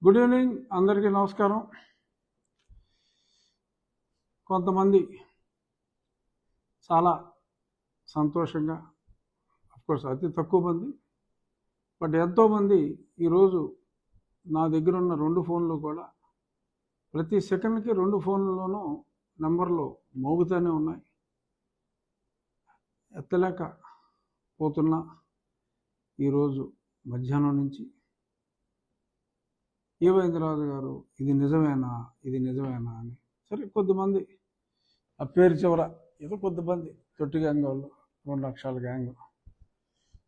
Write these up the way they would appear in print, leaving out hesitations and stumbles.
Good evening అందరికీ నమస్కారం. కొంతమంది చాలా సంతోషంగా, అఫ్కోర్స్ అతి తక్కువ మంది, బట్ ఎంతోమంది ఈరోజు నా దగ్గర ఉన్న 2 ఫోన్లు కూడా ప్రతి సెకండ్కి 2 ఫోన్లలోనూ నెంబర్లు మోగుతూనే ఉన్నాయి. ఎత్తలేక పోతున్నా ఈరోజు మధ్యాహ్నం నుంచి ఏవైంద్రరాజు గారు ఇది నిజమేనా అని. సరే, కొద్దిమంది ఆ పేరు చివర ఏదో కొద్దిమంది తొట్టి గ్యాంగ్ వాళ్ళు 2 లక్షల గ్యాంగ్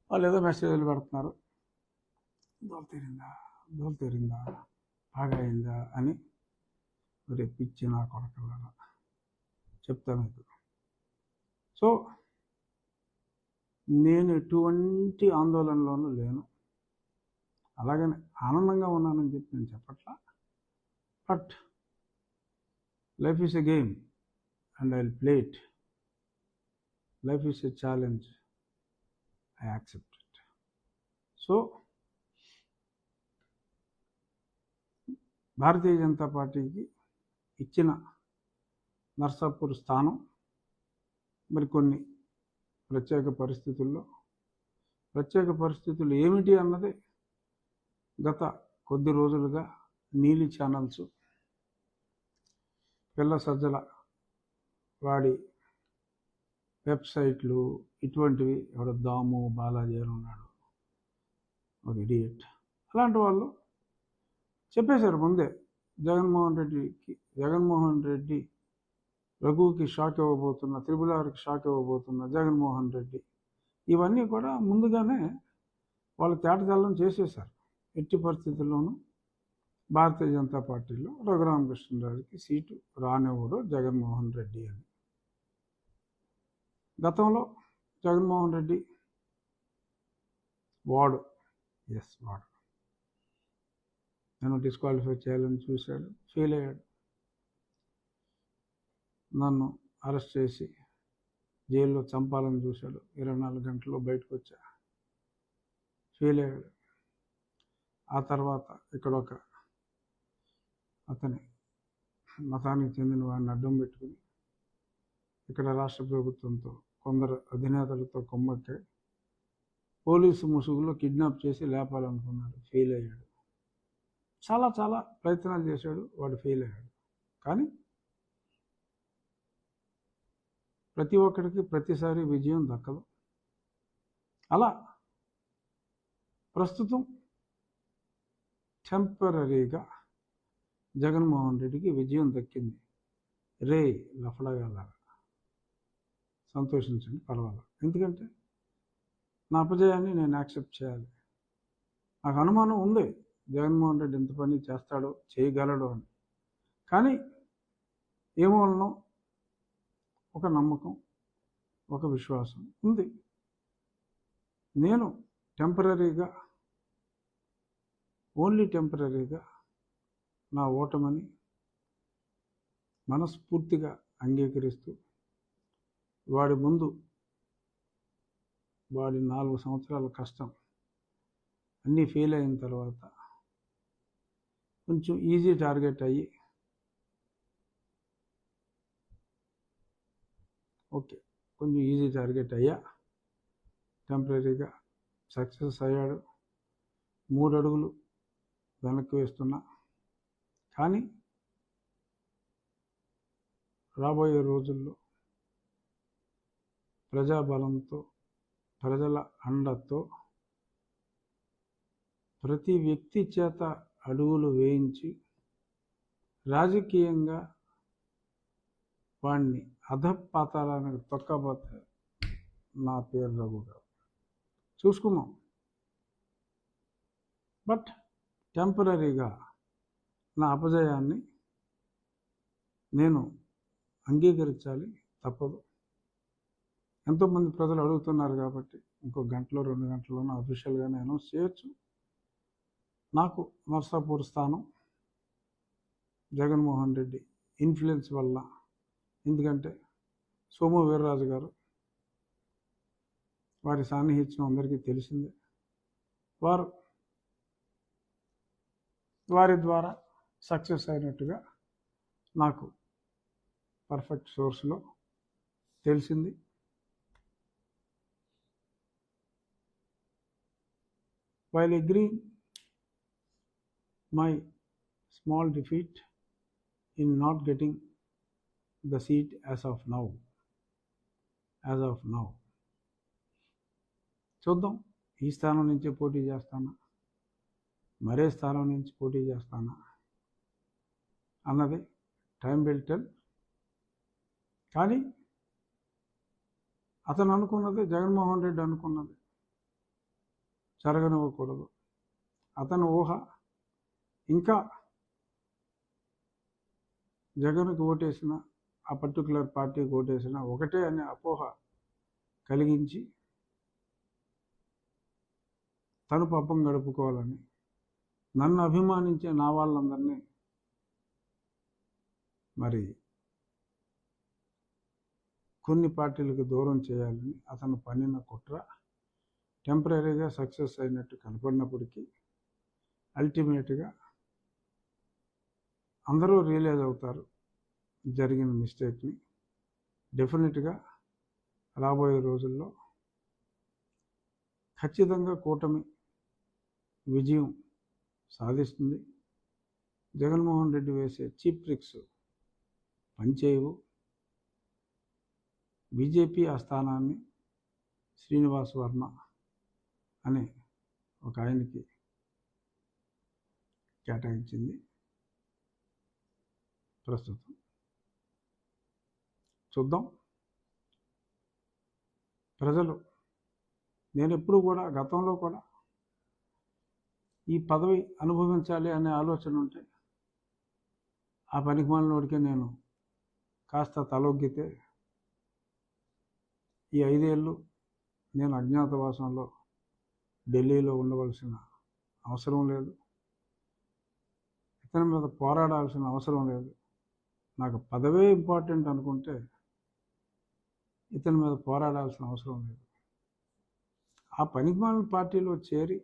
వాళ్ళు ఏదో మెసేజ్లు పెడుతున్నారు, దోలు తీరిందా బాగా అయిందా అని. రేపు పిచ్చి నా కొడకలారా చెప్తాను మీకు. సో నేను ఎటువంటి ఆందోళనలోనూ లేను, అలాగని ఆనందంగా ఉన్నానని చెప్పి నేను చెప్పట్లా. But life is a game and I'll play it. Life is a challenge. I accept it. So, Bharatiya Janata పార్టీకి ఇచ్చిన నర్సాపూర్ స్థానం మరికొన్ని ప్రత్యేక పరిస్థితులు ఏమిటి అన్నది గత కొద్ది రోజులుగా నీలి ఛానల్స్, పిల్ల సజ్జల వాడి వెబ్సైట్లు, ఇటువంటివి, ఎవడో దాము బాలాజీ అని ఉన్నాడు ఒక ఇడియట్, అలాంటి వాళ్ళు చెప్పేశారు ముందే జగన్మోహన్ రెడ్డి రఘుకి షాక్ ఇవ్వబోతున్న, త్రిపులార్కి షాక్ ఇవ్వబోతున్న జగన్మోహన్ రెడ్డి, ఇవన్నీ కూడా ముందుగానే వాళ్ళు తేటతెల్లం చేసేశారు. ఎట్టి పరిస్థితుల్లోనూ భారతీయ జనతా పార్టీలో రఘురామకృష్ణరాజుకి సీటు రానివ్వడు జగన్మోహన్ రెడ్డి అని. గతంలో జగన్మోహన్ రెడ్డి వాడు నన్ను డిస్క్వాలిఫై చేయాలని చూశాడు, ఫెయిల్ అయ్యాడు. నన్ను అరెస్ట్ చేసి జైల్లో చంపాలని చూశాడు, 24 గంటల్లో బయటకు వచ్చా, ఫెయిల్ అయ్యాడు. ఆ తర్వాత ఇక్కడ ఒక అతని మతానికి చెందిన వాడిని అడ్డం పెట్టుకుని ఇక్కడ రాష్ట్ర ప్రభుత్వంతో కొందరు అధినేతలతో కొమ్మక్కి పోలీసు ముసుగులో కిడ్నాప్ చేసి లేపాలనుకున్నాడు, ఫెయిల్ అయ్యాడు. చాలా ప్రయత్నాలు చేశాడు, వాడు ఫెయిల్ అయ్యాడు. కానీ ప్రతి ఒక్కడికి ప్రతిసారి విజయం దక్కదు. అలా ప్రస్తుతం టెంపరీగా జగన్మోహన్ రెడ్డికి విజయం దక్కింది. రే లఫడగాలారా సంతోషించండి, పర్వాలేదు. ఎందుకంటే నా అపజయాన్ని నేను యాక్సెప్ట్ చేయాలి. నాకు అనుమానం ఉంది జగన్మోహన్ రెడ్డి ఎంత పని చేస్తాడో, చేయగలడు అని. కానీ ఏమోనో ఒక నమ్మకం, ఒక విశ్వాసం ఉంది. నేను ఓన్లీ టెంపరీగా నా ఓటమని మనస్ఫూర్తిగా అంగీకరిస్తూ, వాడి ముందు వాడి 4 సంవత్సరాల కష్టం అన్నీ ఫెయిల్ అయిన తర్వాత కొంచెం ఈజీ టార్గెట్ అయ్యి, కొంచెం ఈజీ టార్గెట్ అయ్యా, టెంపరీగా సక్సెస్ అయ్యాడు. 3 అడుగులు వెనక్కి వేస్తున్నా. కానీ రాబోయే రోజుల్లో ప్రజాబలంతో, ప్రజల అండతో ప్రతి వ్యక్తి చేత అడుగులు వేయించి రాజకీయంగా వాడిని అధపాతాళానికి తొక్కబోతే నా పేరు రఘు గారు. చూసుకున్నాం. బట్ టెంపరీగా నా అపజయాన్ని నేను అంగీకరించాలి, తప్పదు. ఎంతోమంది ప్రజలు అడుగుతున్నారు కాబట్టి ఇంకో గంటలో 2 గంటల్లోనూ అఫీషియల్గానే అనౌన్స్ చేయొచ్చు. నాకు నర్సాపూర్ స్థానం జగన్మోహన్ రెడ్డి ఇన్ఫ్లుయెన్స్ వల్ల, ఎందుకంటే సోము వీర్రాజు గారు, వారి సాన్నిహిత్యం అందరికీ తెలిసిందే. వారు వారి ద్వారా సక్సెస్ అయినట్టుగా నాకు పర్ఫెక్ట్ సోర్స్లో తెలిసింది. While agreeing my small defeat in not getting the seat as of now, చూద్దాం, ఈ స్థానం నుంచి పోటీ చేస్తానా, మరే స్థానం నుంచి పోటీ చేస్తానా అన్నది టైం విల్ టెల్. కానీ అతను అనుకున్నది, జగన్మోహన్ రెడ్డి అనుకున్నది జరగనివ్వకూడదు. అతని ఊహ ఇంకా జగన్కి ఓటేసిన, ఆ పర్టికులర్ పార్టీకి ఓటేసిన ఒకటే అనే అపోహ కలిగించి తను పాపం గడుపుకోవాలని, నన్ను అభిమానించే నా వాళ్ళందరినీ మరి కొన్ని పార్టీలకు దూరం చేయాలని అతను పన్నిన కుట్ర టెంపరీగా సక్సెస్ అయినట్టు కనపడినప్పటికీ అల్టిమేట్గా అందరూ రియలైజ్ అవుతారు జరిగిన మిస్టేక్ని. డెఫినెట్గా రాబోయే రోజుల్లో ఖచ్చితంగా కూటమి విజయం సాధిస్తుంది. జగన్మోహన్ రెడ్డి వేసే చీప్ ట్రిక్స్ పనిచేయవు. బీజేపీ ఆ స్థానాన్ని శ్రీనివాస్ వర్మ అనే ఒక ఆయనకి కేటాయించింది. ప్రస్తుతం చూద్దాం. ప్రజలు, నేను ఎప్పుడు కూడా గతంలో కూడా ఈ పదవి అనుభవించాలి అనే ఆలోచన ఉంటే ఆ పనికిమాలినోడికే నేను కాస్త తలొగ్గితే ఈ 5 ఏళ్ళు నేను అజ్ఞాతవాసంలో ఢిల్లీలో ఉండవలసిన అవసరం లేదు, ఇతని మీద పోరాడాల్సిన అవసరం లేదు. నాకు పదవే ఇంపార్టెంట్ అనుకుంటే ఇతని మీద పోరాడాల్సిన అవసరం లేదు. ఆ పనికిమాలిన పార్టీలో చేరి